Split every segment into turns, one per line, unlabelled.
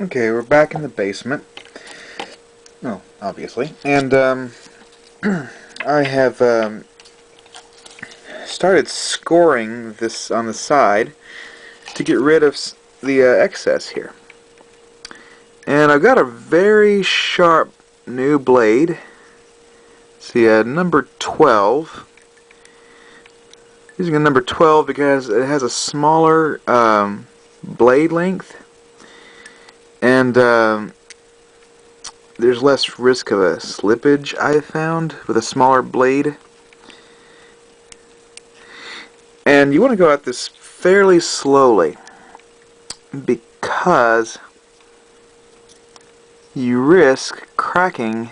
Okay, we're back in the basement. Oh, obviously. And, I have, started scoring this on the side to get rid of the excess here. And I've got a very sharp new blade. See, number 12. Using a number 12 because it has a smaller blade length. And, there's less risk of a slippage, I found, with a smaller blade. And you want to go at this fairly slowly because you risk cracking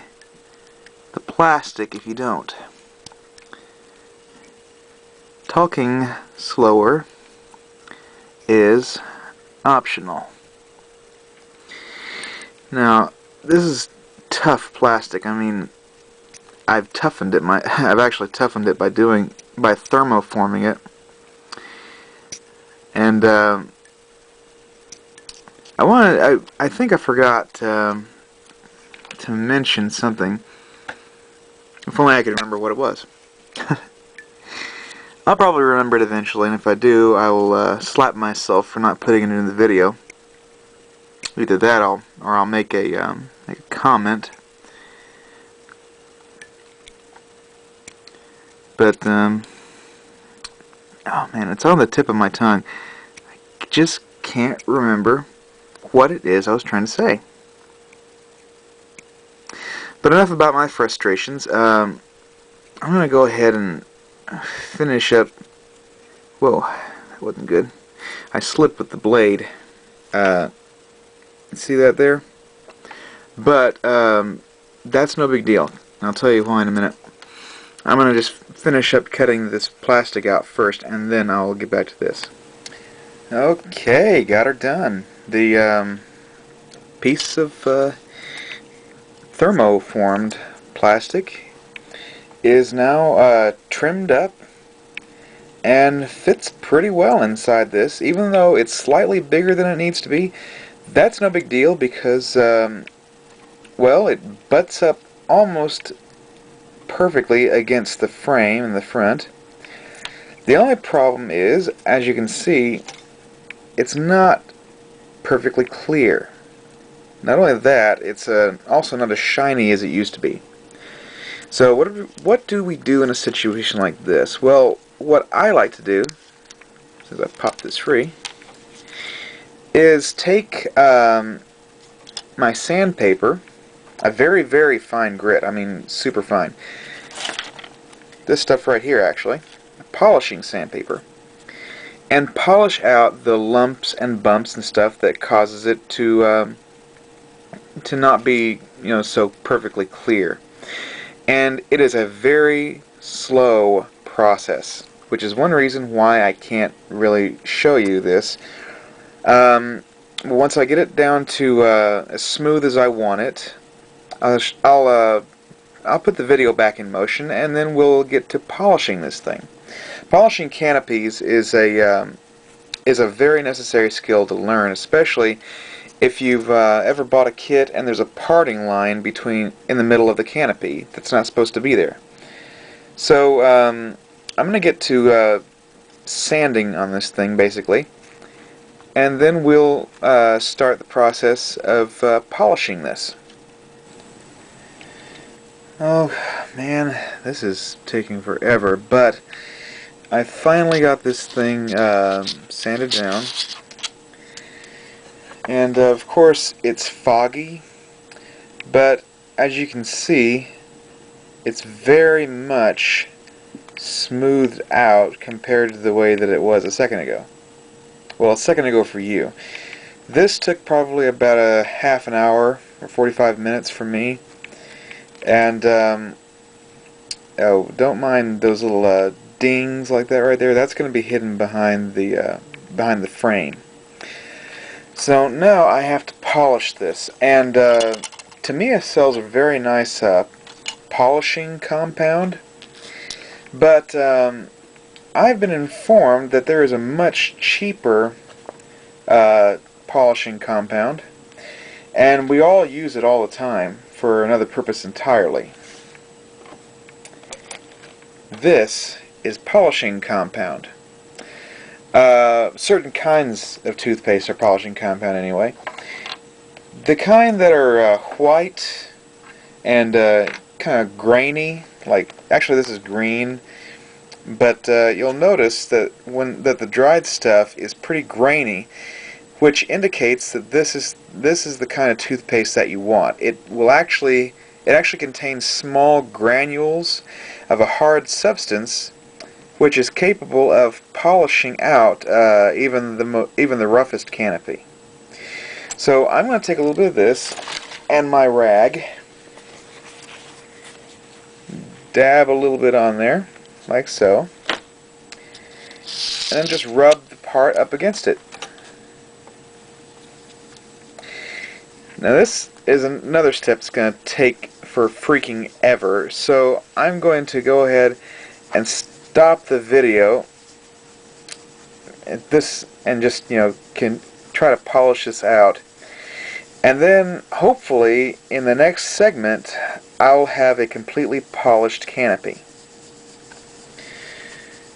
the plastic if you don't. Talking slower is optional. Now, this is tough plastic. I mean, I've toughened it. I've actually toughened it by thermoforming it. And I think I forgot to mention something. If only I could remember what it was. I'll probably remember it eventually, and if I do, I will slap myself for not putting it in the video. Either that, or I'll make a comment. But oh man, it's on the tip of my tongue. I just can't remember what it is I was trying to say. But enough about my frustrations. I'm going to go ahead and finish up. Whoa, that wasn't good. I slipped with the blade. See that there? But that's no big deal. I'll tell you why in a minute. I'm going to just finish up cutting this plastic out first, and then I'll get back to this. Okay, got her done. The piece of thermoformed plastic is now trimmed up and fits pretty well inside this. Even though it's slightly bigger than it needs to be, that's no big deal because, well, it butts up almost perfectly against the frame in the front. The only problem is, as you can see, it's not perfectly clear. Not only that, it's also not as shiny as it used to be. So what do we do in a situation like this? Well, what I like to do, since I popped this free, is take my sandpaper, a very, very fine grit, I mean super fine. This stuff right here, actually, polishing sandpaper, and polish out the lumps and bumps and stuff that causes it to not be, so perfectly clear. And it is a very slow process, which is one reason why I can't really show you this. Once I get it down to as smooth as I want it, I'll put the video back in motion, and then we'll get to polishing this thing. Polishing canopies is a very necessary skill to learn, especially if you've ever bought a kit and there's a parting line in the middle of the canopy that's not supposed to be there. So I'm going to get to sanding on this thing, basically, and then we'll start the process of polishing this. Oh man, this is taking forever, but I finally got this thing sanded down. And of course it's foggy, but as you can see, it's very much smoothed out compared to the way that it was a second ago. Well, a second ago for you. This took probably about a half an hour or 45 minutes for me. And oh, don't mind those little dings like that right there. That's going to be hidden behind the frame. So now I have to polish this, and Tamiya sells a very nice polishing compound, but I've been informed that there is a much cheaper polishing compound and we all use it all the time for another purpose entirely. This is polishing compound. Certain kinds of toothpaste are polishing compound anyway. The kind that are white and kind of grainy, like actually this is green, but you'll notice that the dried stuff is pretty grainy, which indicates that this is the kind of toothpaste that you want. It actually contains small granules of a hard substance which is capable of polishing out even the roughest canopy. So I'm going to take a little bit of this and my rag, dab a little bit on there, like so, and then just rub the part up against it. Now this is another step that's going to take for freaking ever, so I'm going to go ahead and stop the video at this and just, can try to polish this out. And then, hopefully, in the next segment, I'll have a completely polished canopy.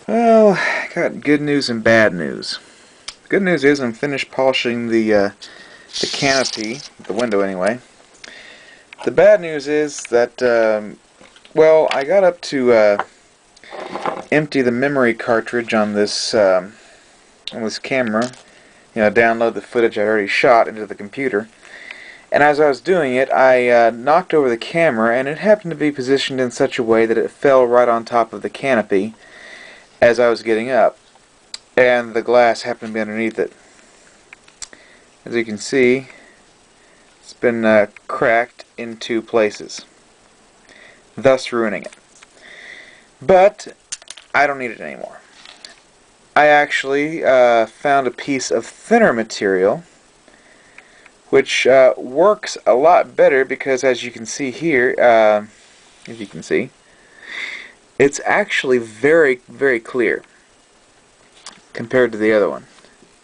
Well, I got good news and bad news. Good news is I'm finished polishing the canopy, the window anyway. The bad news is that, well, I got up to empty the memory cartridge on this camera, download the footage I already shot into the computer. And as I was doing it, I knocked over the camera, and it happened to be positioned in such a way that it fell right on top of the canopy as I was getting up, and the glass happened to be underneath it. As you can see, it's been cracked in 2 places, thus ruining it. But I don't need it anymore. I actually found a piece of thinner material which works a lot better because, as you can see here, if you can see, it's actually very, very clear compared to the other one.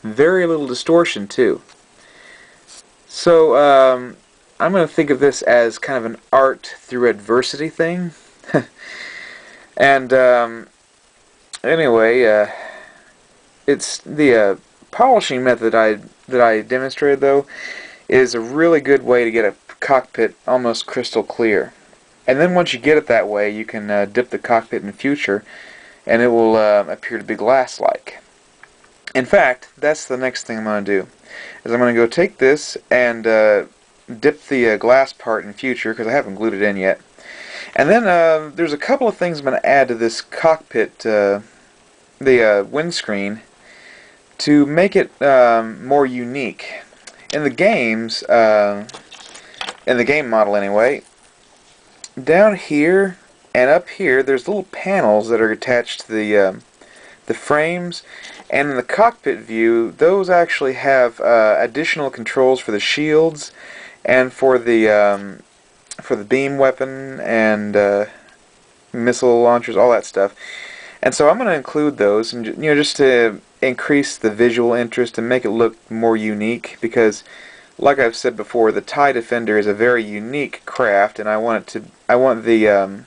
Very little distortion too. So I'm going to think of this as kind of an art through adversity thing. And anyway, it's the polishing method that I demonstrated, though, is a really good way to get a cockpit almost crystal clear. And then once you get it that way, you can dip the cockpit in the future, and it will appear to be glass-like. In fact, that's the next thing I'm going to do. Is I'm going to go take this and dip the glass part in future, because I haven't glued it in yet. And then there's a couple of things I'm going to add to this cockpit, the windscreen, to make it more unique. In the games, in the game model anyway, down here and up here, there's little panels that are attached to the frames, and in the cockpit view, those actually have additional controls for the shields and for the beam weapon and missile launchers, all that stuff. And so I'm going to include those, and just to increase the visual interest and make it look more unique, because, like I've said before, the TIE Defender is a very unique craft, and I want the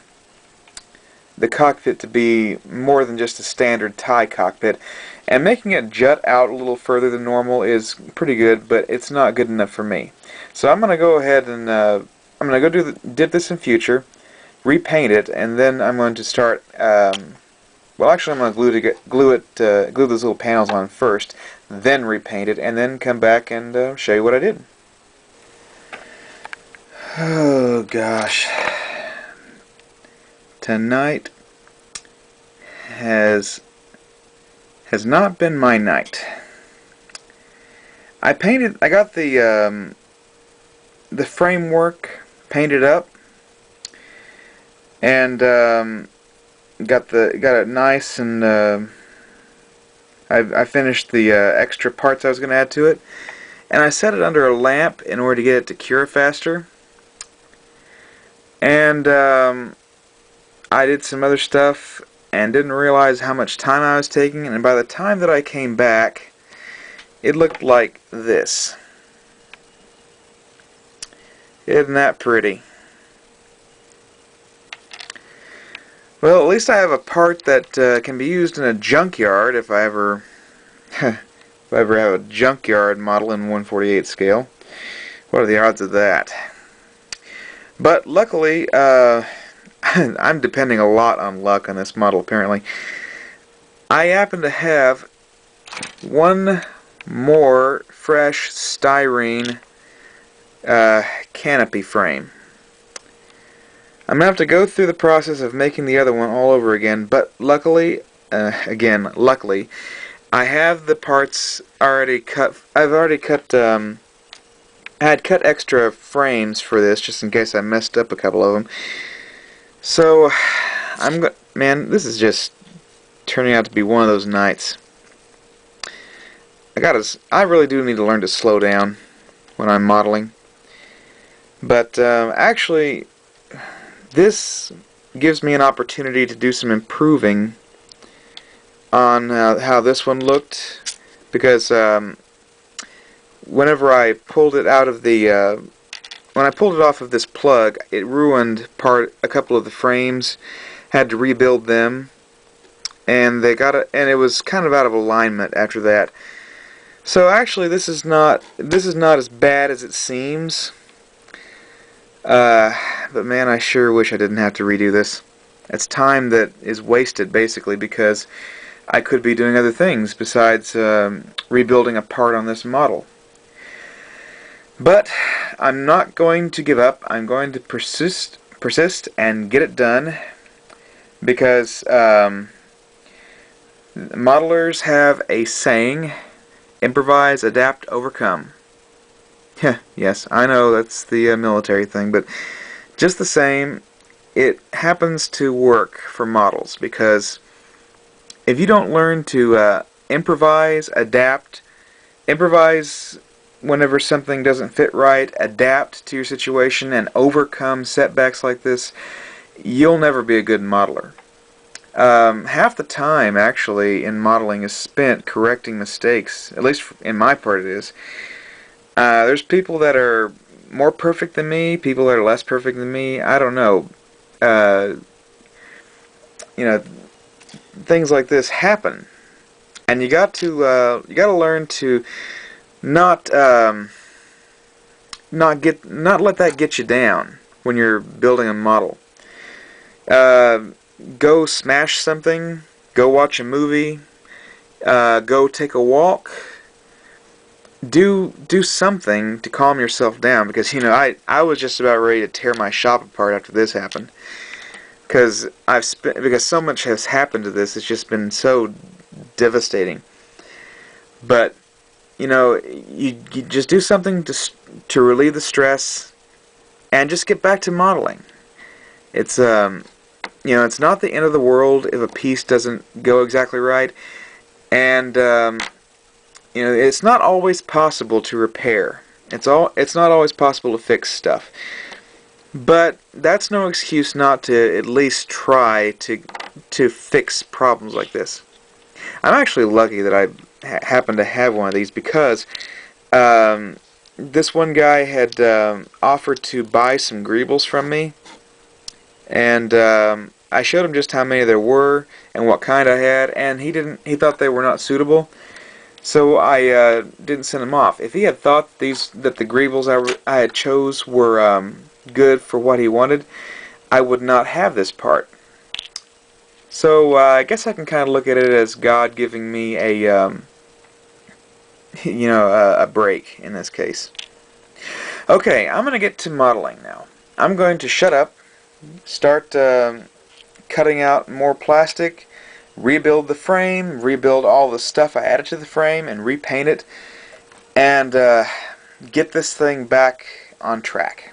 cockpit to be more than just a standard TIE cockpit. And making it jut out a little further than normal is pretty good, but it's not good enough for me. So I'm going to go ahead and I'm going to go dip this in future, repaint it, and then I'm going to start. Well, actually, I'm going to glue those little panels on first, then repaint it, and then come back and show you what I did. Oh gosh, tonight has not been my night. I got the framework painted up, and got it nice, and I finished the extra parts I was going to add to it, and I set it under a lamp in order to get it to cure faster. And I did some other stuff and didn't realize how much time I was taking, and by the time that I came back, it looked like this. Isn't that pretty? Well, at least I have a part that can be used in a junkyard if I ever if I ever have a junkyard model in 1/48 scale. What are the odds of that? But luckily, I'm depending a lot on luck on this model apparently. I happen to have one more fresh styrene canopy frame. I'm going to have to go through the process of making the other one all over again, but luckily, luckily, I have the parts already cut. I've already cut, I had cut extra frames for this just in case I messed up a couple of them. So, man, this is just turning out to be one of those nights. I really do need to learn to slow down when I'm modeling. But actually, this gives me an opportunity to do some improving on how this one looked, because whenever I pulled it out of the when I pulled it off of this plug, it ruined a couple of the frames. Had to rebuild them, and it was kind of out of alignment after that. So actually, this is not as bad as it seems. But man, I sure wish I didn't have to redo this. It's time that is wasted, basically, because I could be doing other things besides rebuilding a part on this model. But I'm not going to give up. I'm going to persist and get it done, because modelers have a saying: improvise, adapt, overcome. Yes, I know that's the military thing, but just the same, it happens to work for models, because if you don't learn to improvise, adapt, improvise whenever something doesn't fit right, adapt to your situation, and overcome setbacks like this, you'll never be a good modeler. Half the time, actually, in modeling is spent correcting mistakes. At least in my part it is. There's people that are more perfect than me, people that are less perfect than me. I don't know. Things like this happen, and you got to learn to not let that get you down when you're building a model. Go smash something. Go watch a movie. Go take a walk. Do something to calm yourself down, because I was just about ready to tear my shop apart after this happened, because so much has happened to this. It's just been so devastating. But you just do something to relieve the stress and just get back to modeling. It's it's not the end of the world if a piece doesn't go exactly right, and it's not always possible to repair. It's not always possible to fix stuff. But that's no excuse not to at least try to fix problems like this. I'm actually lucky that I happen to have one of these, because this one guy had offered to buy some greebles from me, and I showed him just how many there were and what kind I had, and he thought they were not suitable. So I didn't send them off. If he had thought that the greebles I had chose were good for what he wanted, I would not have this part. So I guess I can kind of look at it as God giving me a a break in this case. Okay, I'm going to get to modeling now. I'm going to shut up, start cutting out more plastic, rebuild the frame, rebuild all the stuff I added to the frame, and repaint it, and get this thing back on track.